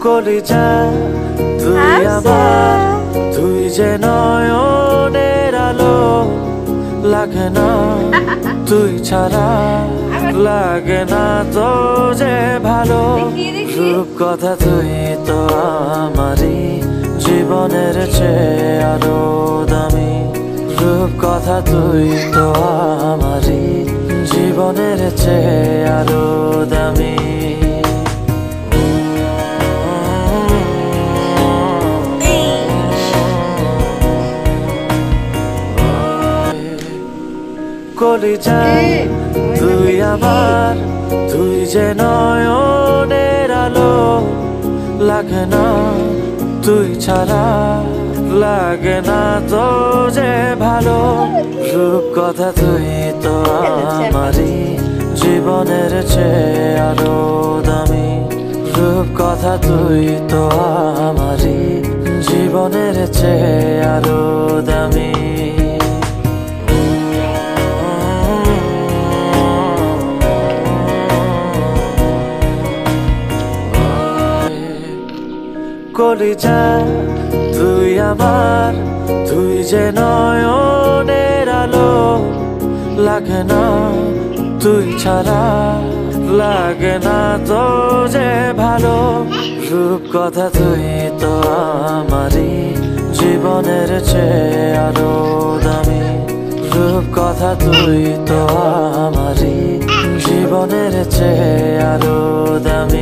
কলিজা তুই আমার, তুই যে নয়নের আলো, লাগে না তুই ছাড়া, লাগে না তো যে ভালো। রূপ কথা তুই তো আমারই জীবনের চেয়ে আরো দামি। রূপ কথা তুই তো আমারই জীবনের চেয়ে আরো দামি। কলিজা তুই আমার, তুই যে নয়নের আলো, লাগে না তুই ছাড়া, লাগে না তো যে ভালো। রূপ কথা তুই তো আমারই জীবনের চেয়ে আরো দামি। রূপ কথা তুই তো আমারই জীবনের চেয়ে আরো দামি। কলিজা তুই আমার, তুই যে নয়নের আলো, লাগে না তুই ছাড়া, লাগে না তো যে ভালো। রূপ কথা তুই তো আমারই জীবনের চেয়ে আরো দামি। রূপ কথা তুই তো আমারই জীবনের চেয়ে আরো দামি।